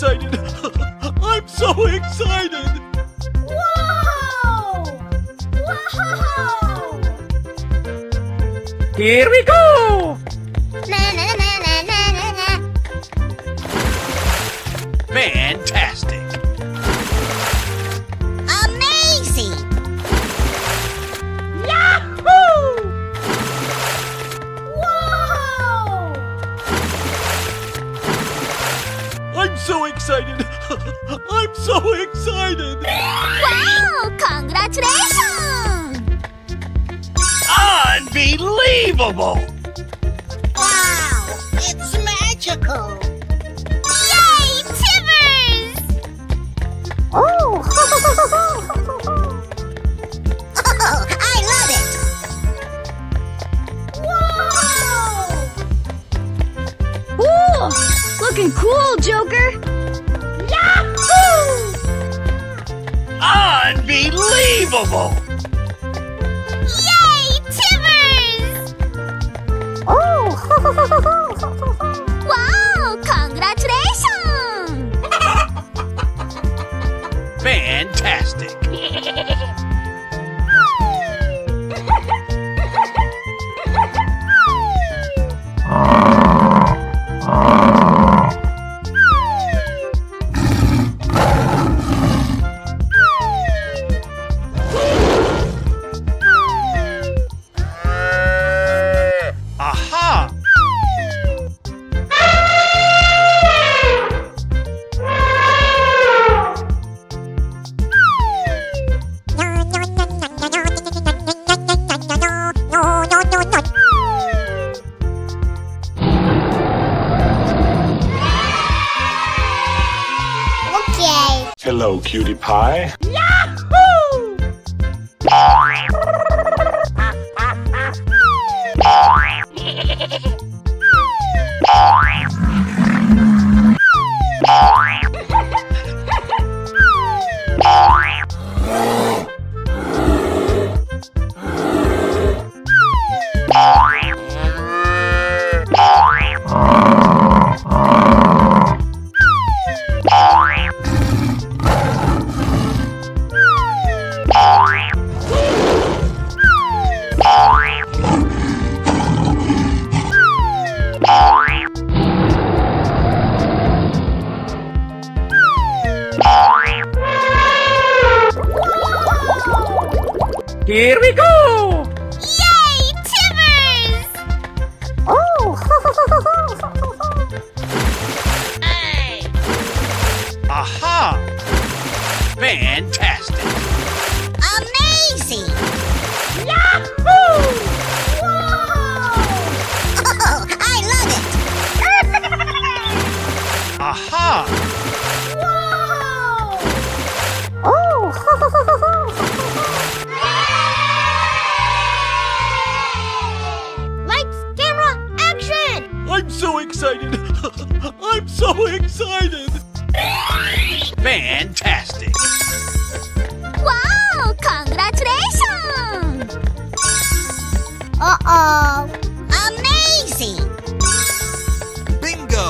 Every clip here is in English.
excited! I'm so excited! Whoa! Whoa! Here we go! Na na na na na na na. Fantastic! Amazing! Yahoo! Whoa! I'm so excited! I'm so excited! Wow! Congratulations! Unbelievable! Wow! It's magical! Yay, Timbers! Oh! I love it! Whoa! Ooh, looking cool, Joker. Yahoo! Unbelievable! Yay, Timbers! Oh! Wow! Congratulations! Fantastic! Aha! Okay. Hello, cutie pie. Yahoo! Here we go! Yay, Timbers! Oh! Aha! Fantastic! Amazing! Yahoo! Oh, I love it! Aha! Oh! Lights, camera, action! I'm so excited! I'm so excited! Fantastic! Wow! Congratulations! Uh-oh! Amazing! Bingo!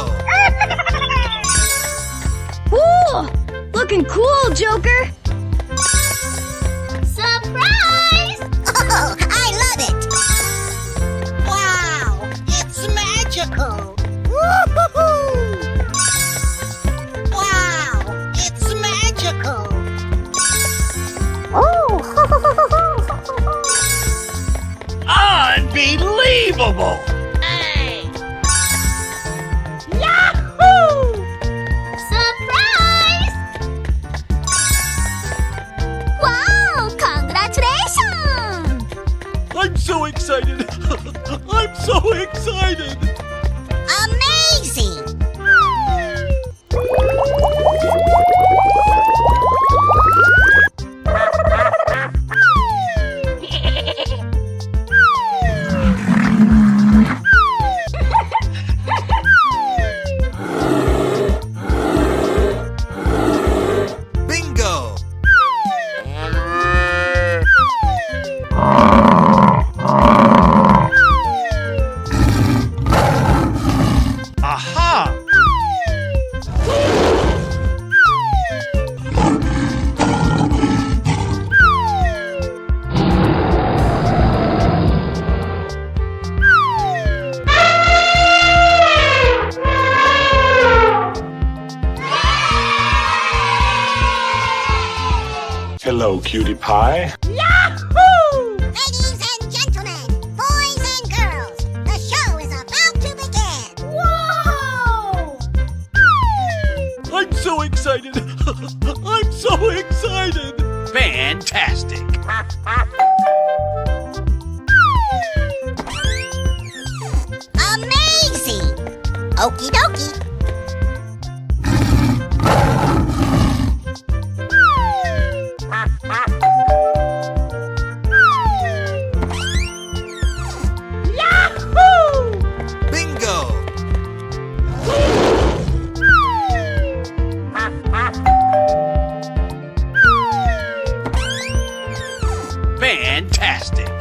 Ooh, looking cool, Joker. Surprise! Oh, I love it! Wow! It's magical! Woo-hoo-hoo! Wow! It's magical! Oh! Unbelievable! Hey! Yahoo! Surprise! Wow! Congratulations! I'm so excited! I'm so excited! Amazing! Bingo! cutie pie. Yahoo! Ladies and gentlemen, boys and girls, the show is about to begin. Whoa! I'm so excited. I'm so excited. Fantastic! Amazing! Okie dokie. Yahoo! Bingo! Fantastic!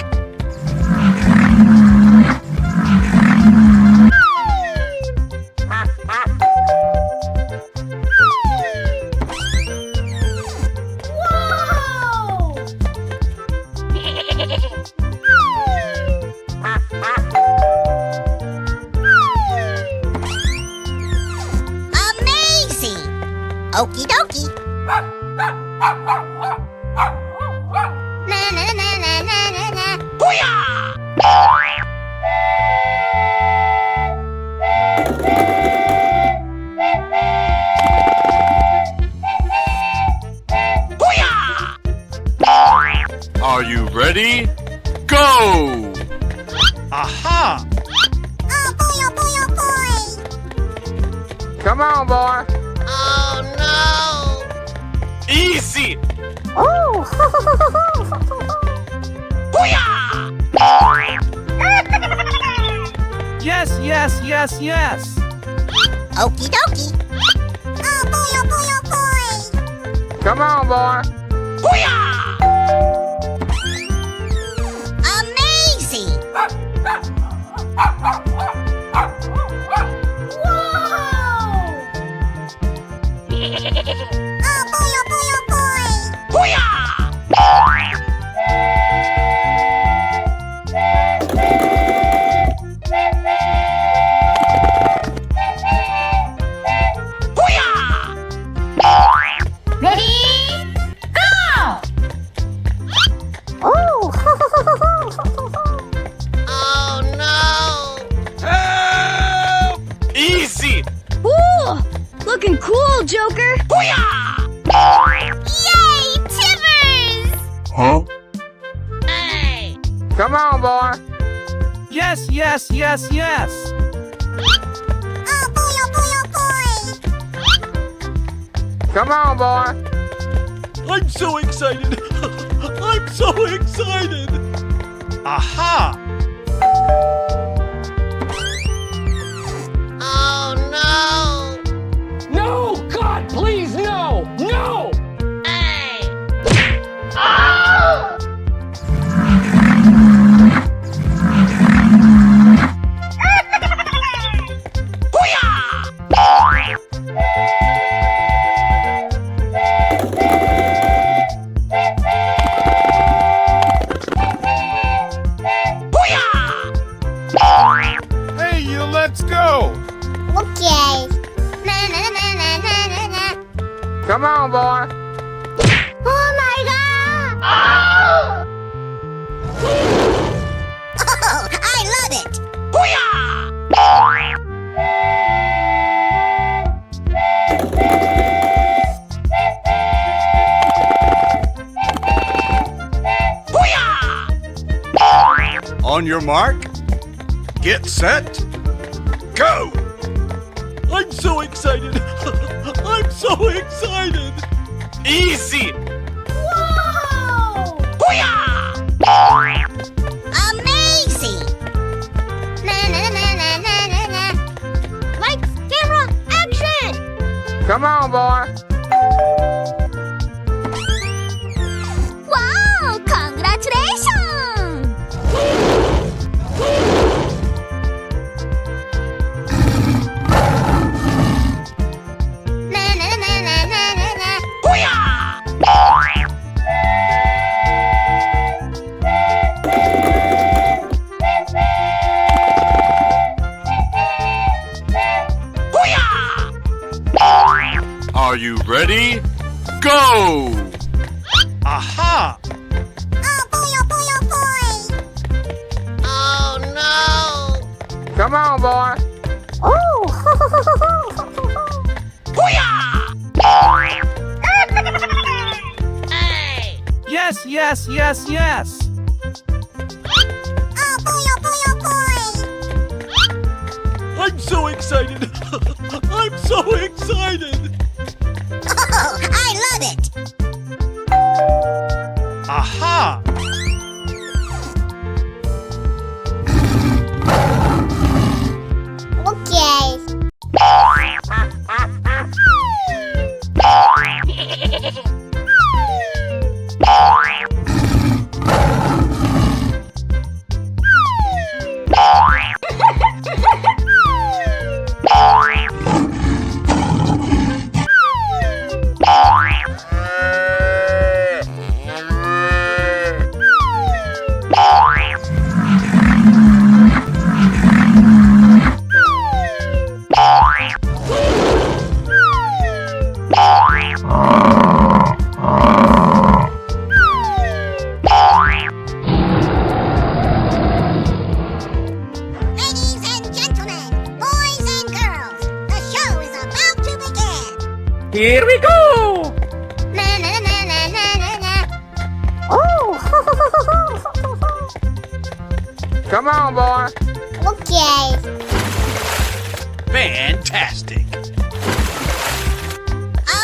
Amazing! Okie dokie. Na na na na na na na. Are you ready? Go! Aha! Oh boy, oh boy, oh boy. Come on, boy. Oh Easy! no. Yes, yes, yes, yes. Okie dokie. Oh boy, oh boy, oh boy. Come on, boy. Amazing! Oh boy, oh boy, oh boy. Oh no! Help! Easy! Ooh, looking cool, Joker. Yay, Timbers! Huh? Hey! Come on, boy. Yes, yes, yes, yes. Oh boy, oh boy, oh boy. Come on, boy. I'm so excited. I'm so excited. Aha! Oh no! No, God, please, no, no. Hey! Hey, you, let's go! Okay. Na na na na na na na. Come on, boy. Oh my god! Oh, I love it! On your mark, get set, go! I'm so excited. I'm so excited. Easy! Whoa! Amazing! Na na na na na na na. Lights, camera, action! Come on, boy. Wow! Congratulations! Na na na na na na na. Are you ready? Go! Aha! Come on, boy. Yes, yes, yes, yes. Oh boy, oh boy, oh boy! I'm so excited. I'm so excited. Oh, I love it! Aha! Okay. Ladies and gentlemen, boys and girls, the show is about to begin. Here we go. Na na na na na na na. Oh. Come on, boy. Okay. Fantastic!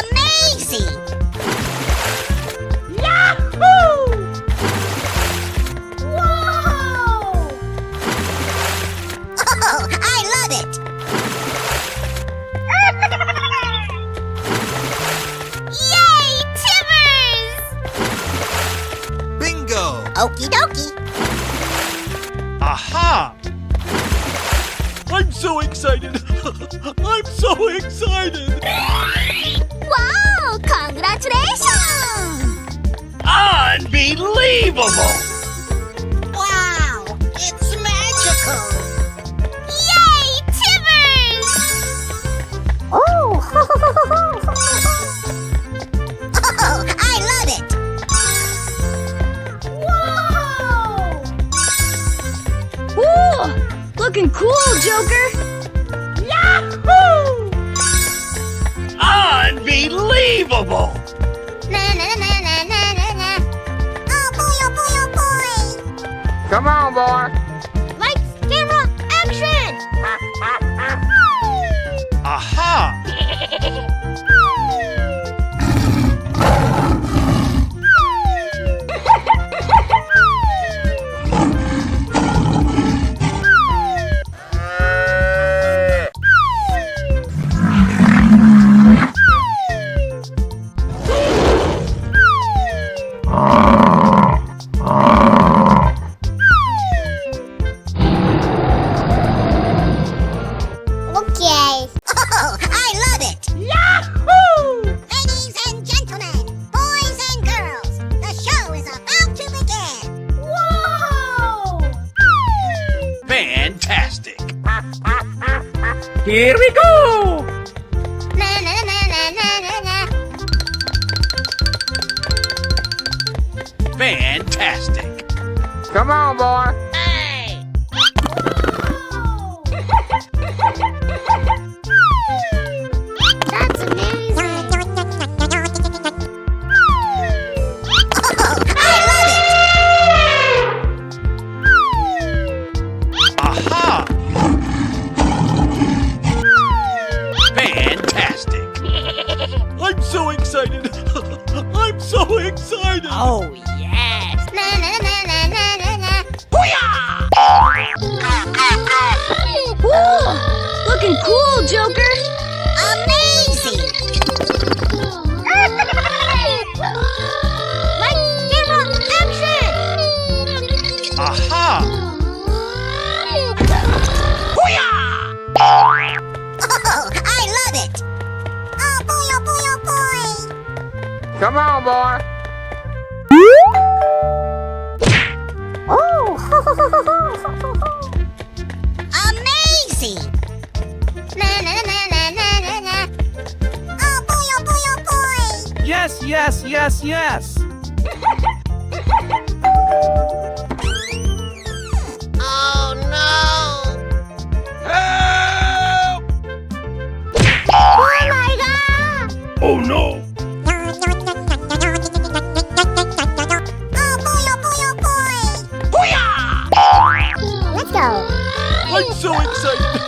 Amazing. Oh, I love it! Yay, Timbers! Bingo! Okie dokie. Aha! I'm so excited. I'm so excited. Wow, congratulations! Unbelievable! Wow, it's magical! Yay, Timbers! Oh, I love it! Whoa! Ooh, looking cool, Joker. Unbelievable! Na na na na na na na. Oh boy, oh boy, oh boy! Come on, boy. Lights, camera, action! Aha! Okay. Oh, I love it! Yahoo! Ladies and gentlemen, boys and girls, the show is about to begin. Whoa! Fantastic! Here we go. Na na na na na na na. Fantastic! Come on, boy. That's amazing. Oh, I love it! Aha! Fantastic! I'm so excited. I'm so excited. Oh, yes. Na na na na na na na. Ooh, looking cool, Joker. Amazing. Lights, camera, action. Aha! Oh, I love it. Oh boy, oh boy, oh boy. Come on, boy. Oh. Amazing. Na na na na na na na. Oh boy, oh boy, oh boy. Yes, yes, yes, yes. Oh no. excited!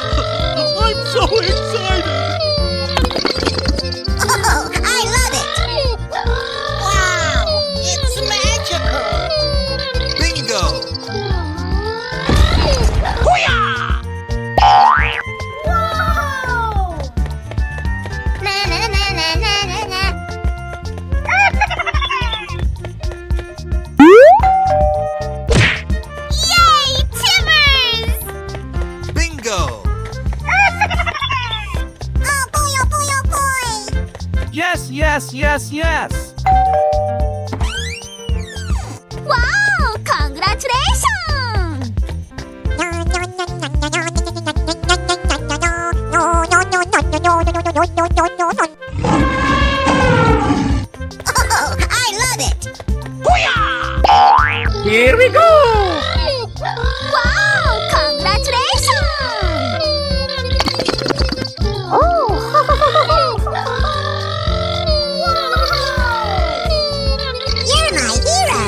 I'm so excited! Oh, I love it! Wow, it's magical! Bingo! Na na na na na na na. Yay, Timmers! Bingo! Oh boy, oh boy, oh boy! Yes, yes, yes, yes. Wow, congratulations! Oh, I love it! Here we go. Wow, congratulations! Oh! You're my hero!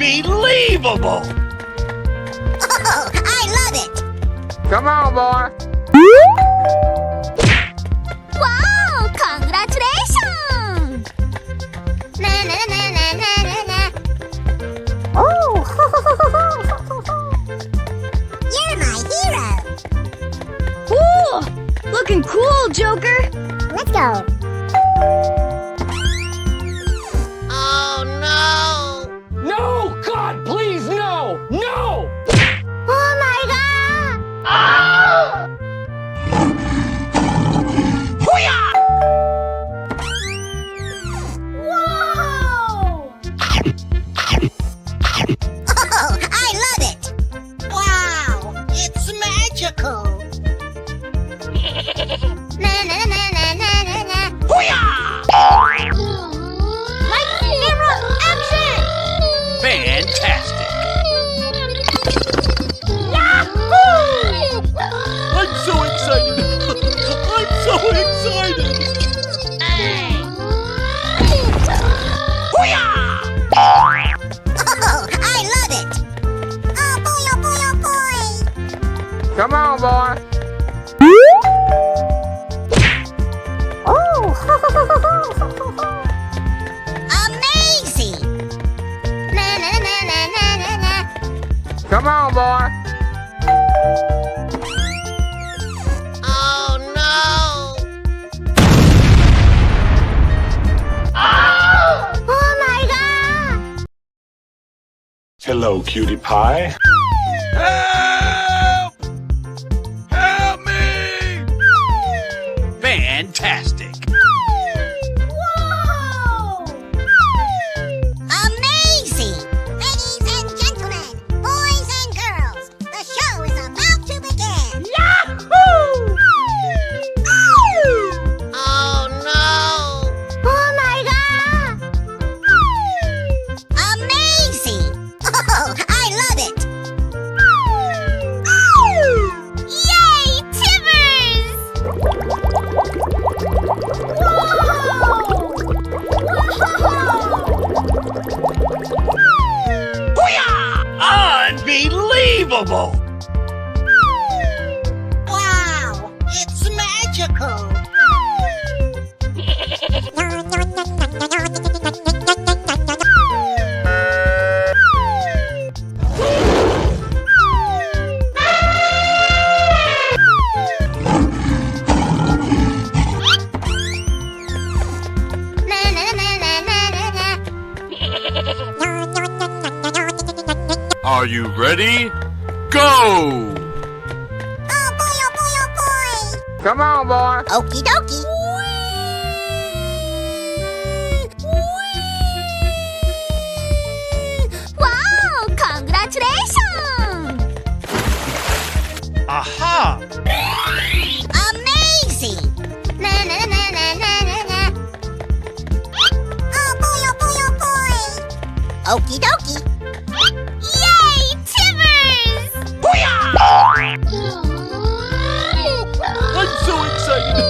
Unbelievable! Oh, I love it! Come on, boy. Wow, congratulations! Na na na na na na na. Oh! You're my hero! Ooh, looking cool, Joker. Let's go! Oh no! No, God, please, no, no. Oh my god! Whoa! Oh, I love it! Wow, it's magical! Na na na na na na na. My camera action! Fantastic! I'm so excited! I'm so excited! Oh, I love it! Oh boy, oh boy, oh boy! Come on, boy. Oh! Amazing! Na na na na na na na. Come on, boy. Oh no! Oh my god! Hello, cutie pie. Help! Help me! Fantastic! Whoa! Amazing! Ladies and gentlemen, boys and girls, the show is about to begin! Yahoo! Oh no! Oh my god! Amazing! Oh, I love it! Yay, Timmers! Unbelievable! Wow, it's magical! Na na na na na na na. Are you ready? Go! Oh boy, oh boy, oh boy! Come on, boy. Okie dokie! Wow, congratulations! Aha! Amazing! Na na na na na na na. Oh boy, oh boy, oh boy! Okie dokie! Yay, Timmers! I'm so excited!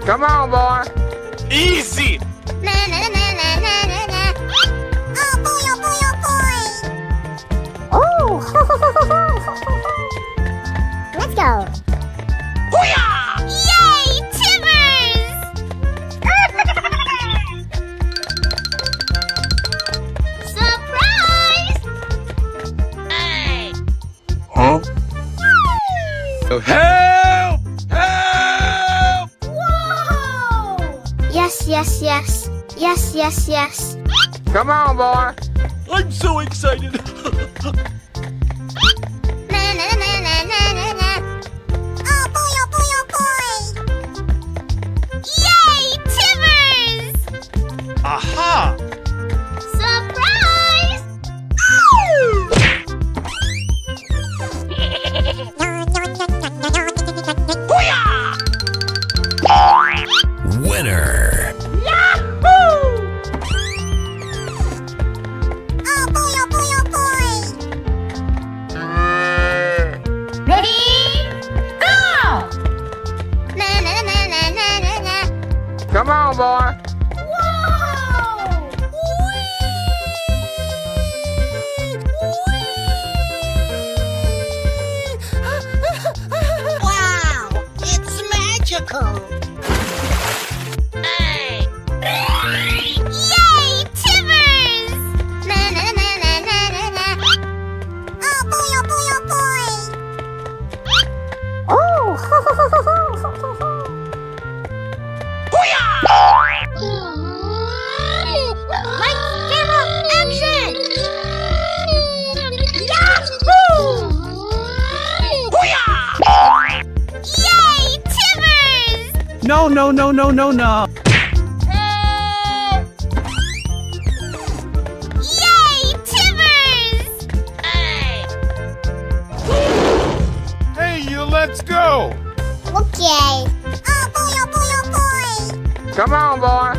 Come on, boy. Easy. Na na na na na na na. Oh boy, oh boy, oh boy. Oh. Let's go. Hoo-yah! Yay, Timbers! Surprise! Hey. Huh? Help! Help! Whoa! Yes, yes, yes. Yes, yes, yes. Come on, boy. I'm so excited. Na na na na na na na. Oh boy, oh boy, oh boy. Yay, Timbers! Aha! Surprise! Winner! Oh boy, oh boy, oh boy. Ready? Go! Na na na na na na na. Come on, boy. Whoa! Wow! It's magical! Hey! Yay! Timbers! Na na na na na na na. Oh boy, oh boy, oh boy! Lights, camera, action! Yahoo! Yay, Timbers! No, no, no, no, no, no. Yay, Timbers! Hey, you, let's go! Okay. Oh boy, oh boy, oh boy! Come on, boy.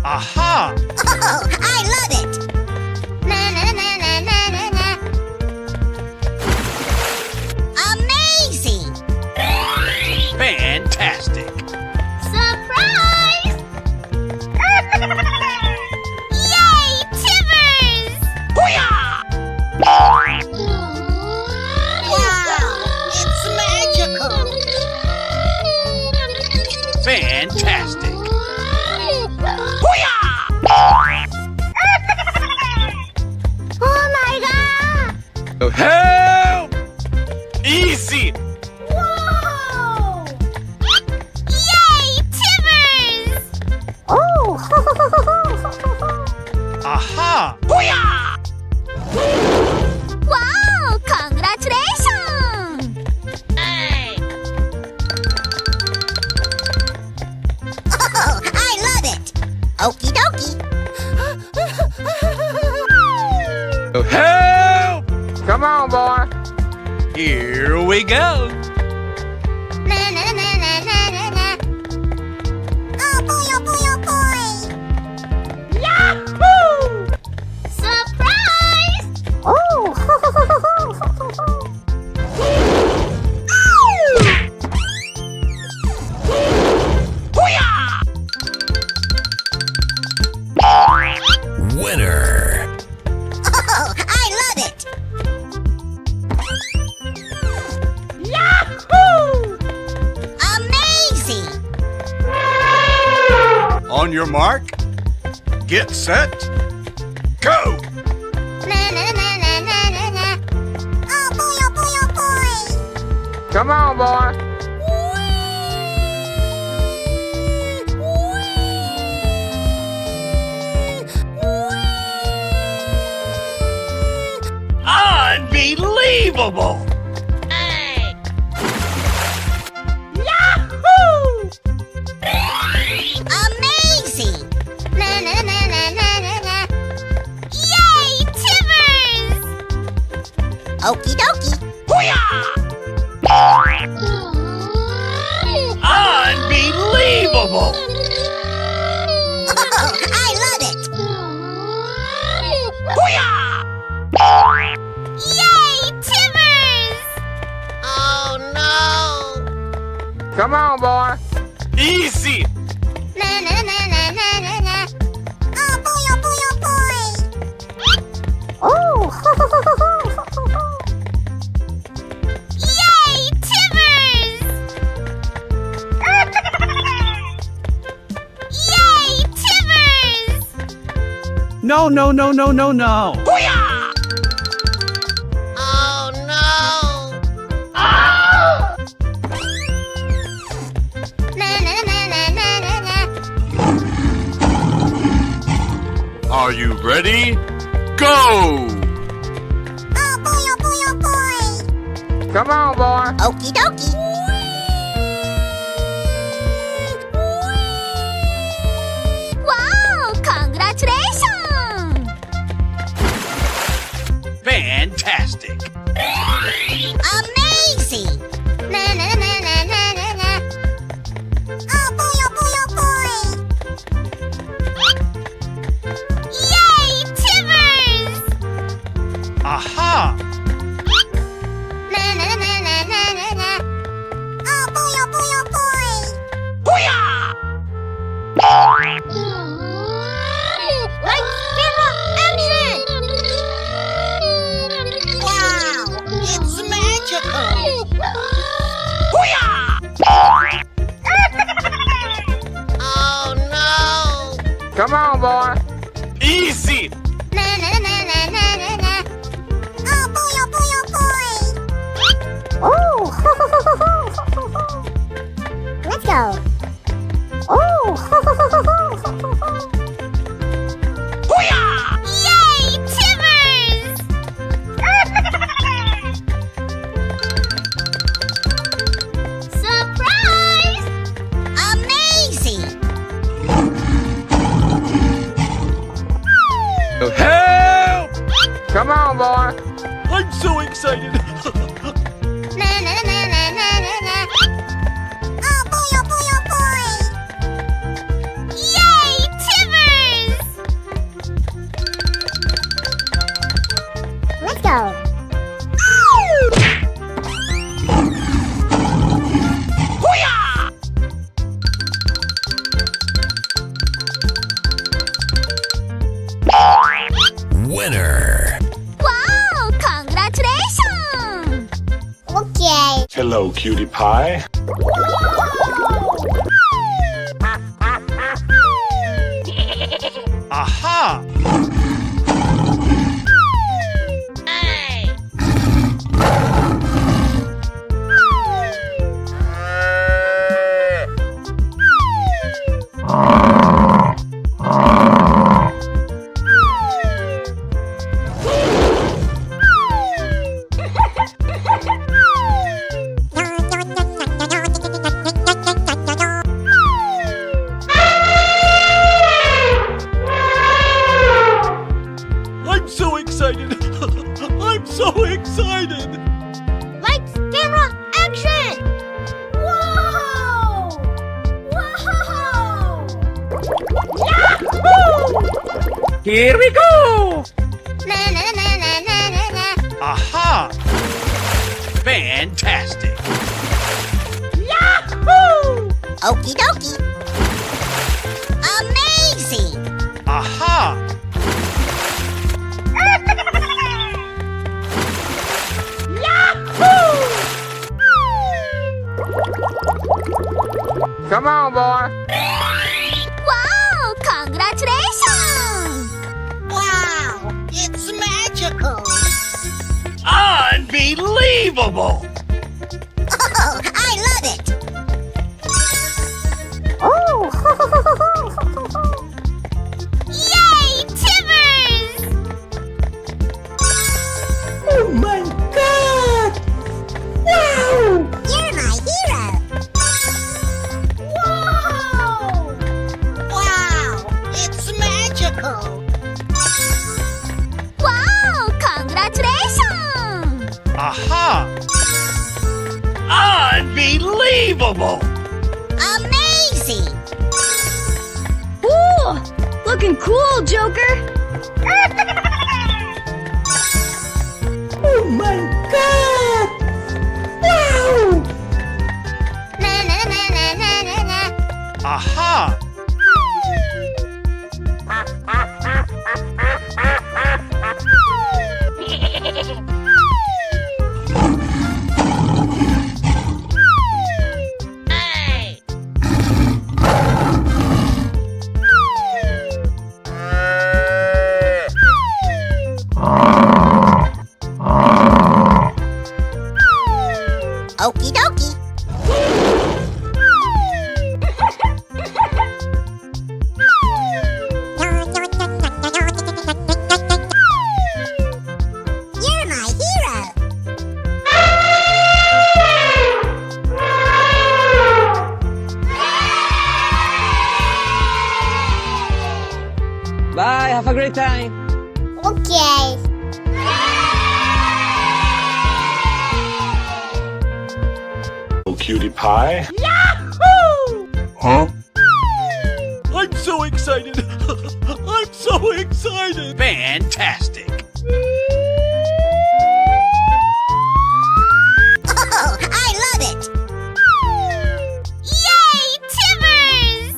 Aha! Oh, I love it! Na na na na na na na. Amazing! Fantastic! Surprise! Yay, Timbers! Wow, it's magical! Fantastic! Oh my god! Help! Easy! Whoa! Yay, Timbers! Oh! Aha! Wow! Congratulations! Hey! Oh, I love it! Okie dokie! Help! Come on, boy. Here we go! Na na na na na na na. Oh boy, oh boy, oh boy! Yahoo! Surprise! Oh! Winner! Oh, I love it! Yahoo! Amazing! On your mark, get set, go! Na na na na na na na. Oh boy, oh boy, oh boy! Come on, boy. Unbelievable! Hey! Yahoo! Amazing! Na na na na na na na. Yay, Timbers! Okie dokie. Unbelievable! Oh, I love it! Yay! Come on, boy. Easy. Na na na na na na na. Oh boy, oh boy, oh boy. Oh. Yay, Timbers! Yay, Timbers! No, no, no, no, no, no. Oh no! Na na na na na na na. Are you ready? Go! Oh boy, oh boy, oh boy. Come on, boy. Okie dokie. Wow! Congratulations! Fantastic. Amazing! Na na na na na na na. Oh boy, oh boy, oh boy. Yay, Timbers! Aha! Na na na na na na na. Oh boy, oh boy, oh boy. Lights, camera, action! Wow, it's magical! Oh no! Come on, boy. Easy. Na na na na na na na. Oh boy, oh boy, oh boy. Oh. Let's go. Oh. Yay, Timbers! Surprise! Amazing! Help! Come on, boy. I'm so excited. Na na na na na na na. Oh boy, oh boy, oh boy. Yay, Timbers! Let's go. Winner. Wow, congratulations! Okay. Hello, cutie pie. Aha! I'm so excited. I'm so excited. Lights, camera, action! Whoa! Whoa! Yahoo! Here we go. Na na na na na na na. Aha! Fantastic. Yahoo! Okie dokie. Amazing! Aha! Come on, boy. Wow! Congratulations! Wow! It's magical! Unbelievable! Oh, I love it! Oh! Yay, Timbers! Oh my God! Wow! You're my hero! Whoa! Wow! It's magical! Wow! Congratulations! Aha! Unbelievable! Amazing! Ooh, looking cool, Joker. Oh my God! Wow! Na na na time. Okay. Oh, cutie pie. Huh? I'm so excited. I'm so excited. Fantastic. Oh, I love it! Yay, Timbers!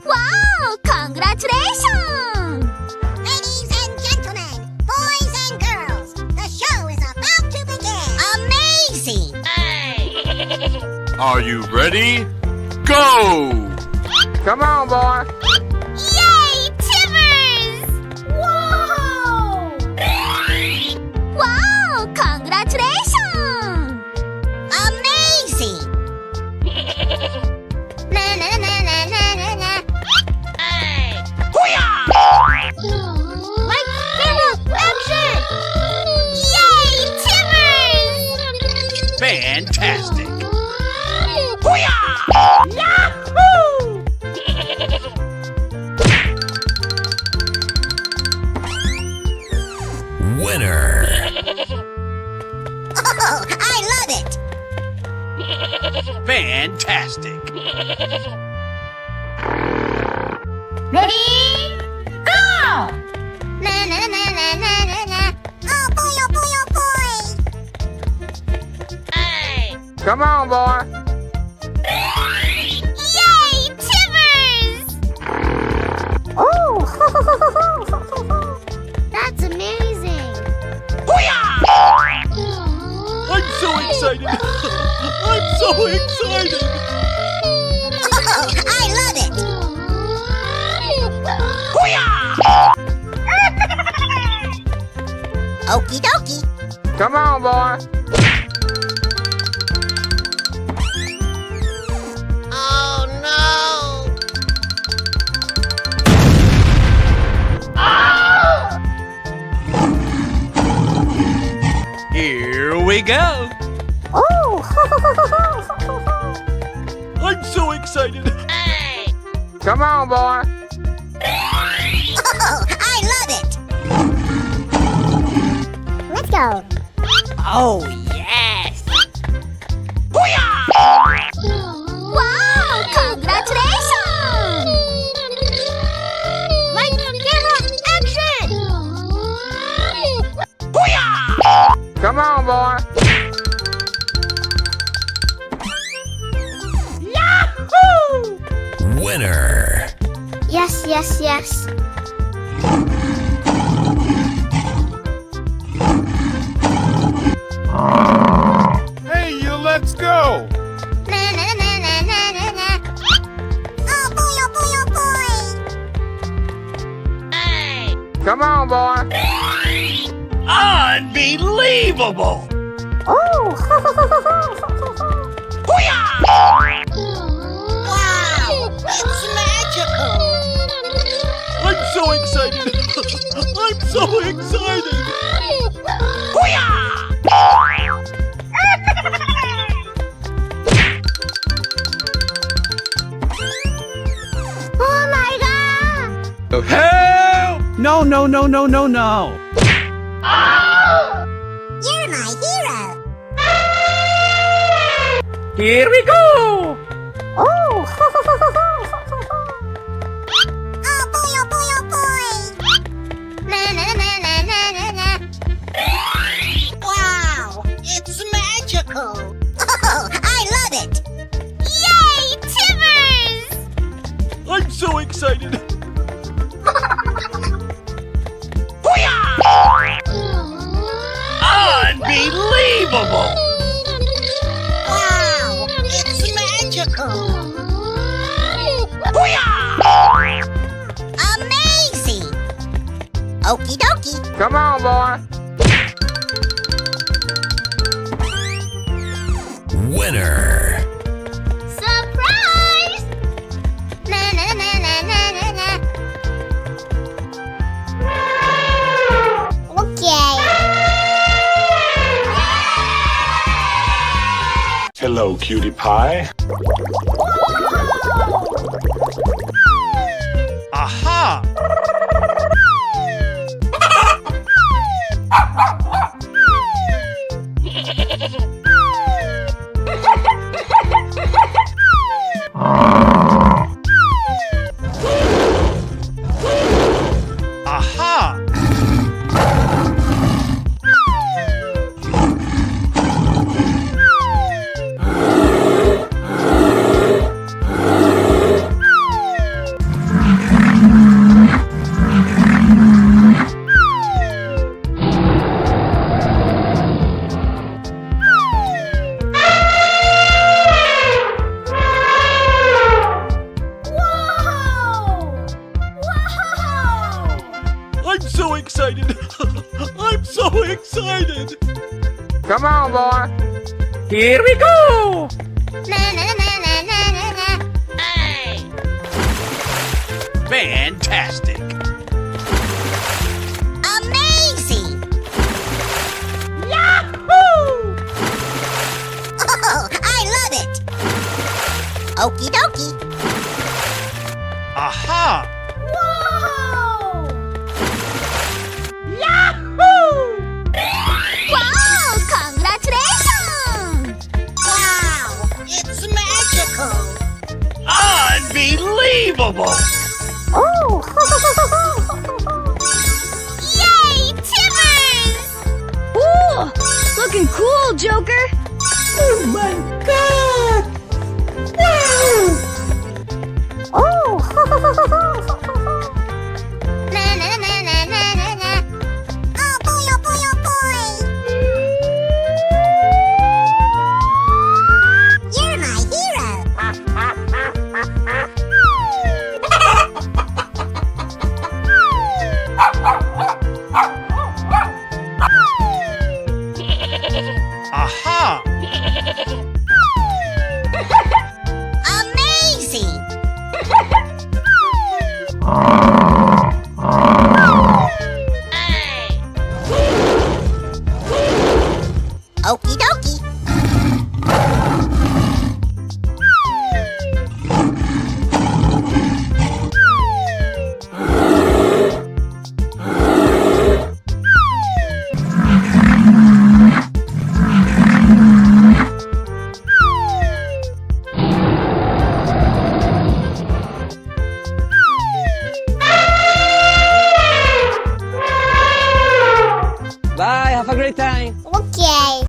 Wow! Congratulations! Ladies and gentlemen, boys and girls, the show is about to begin. Amazing! Are you ready? Go! Come on, boy. Yay, Timbers! Whoa! Wow! Congratulations! Amazing! Na na na na na na na. Like camera action! Yay, Timbers! Fantastic. Winner. Oh, I love it! Fantastic. Ready? Go! Na na na na na na na. Oh boy, oh boy, oh boy! Come on, boy. Yay, Timbers! Oh! That's amazing! I'm so excited. I'm so excited. Oh, I love it! Okie dokie! Come on, boy. Oh no! Here we go. Oh! I'm so excited. Come on, boy. Oh, I love it! Let's go! Oh, yes! Wow! Congratulations! Light, camera, action! Come on, boy. Winner. Yes, yes, yes. Hey, you, let's go. Na na na na na na na. Oh boy, oh boy, oh boy! Come on, boy. Unbelievable. Oh! Wow! It's magical! I'm so excited. I'm so excited. Oh my god! Help! No, no, no, no, no, no. You're my hero! Here we go. Oh! Oh boy, oh boy, oh boy! Na na na na na na na. Wow! It's magical! Oh, I love it! Yay, Timbers! I'm so excited. Unbelievable. Wow! It's magical! Amazing! Okie dokie! Come on, boy. Winner. Surprise! Na na na na na na na. Okay. Hello, cutie pie. Aha! excited. I'm so excited. Come on, boy. Here we go. Na na na na na na na. Hey! Fantastic. Amazing! Oh, I love it! Okie dokie! Aha! Wow! Congratulations! Wow! It's magical! Unbelievable! Yay! Timbers! Ooh! Looking cool, Joker! Oh my god! Na na na na na na na. Oh boy, oh boy, oh boy! You're my hero! Aha! Amazing! Okie dokie! Bye. Have a great time. Okay.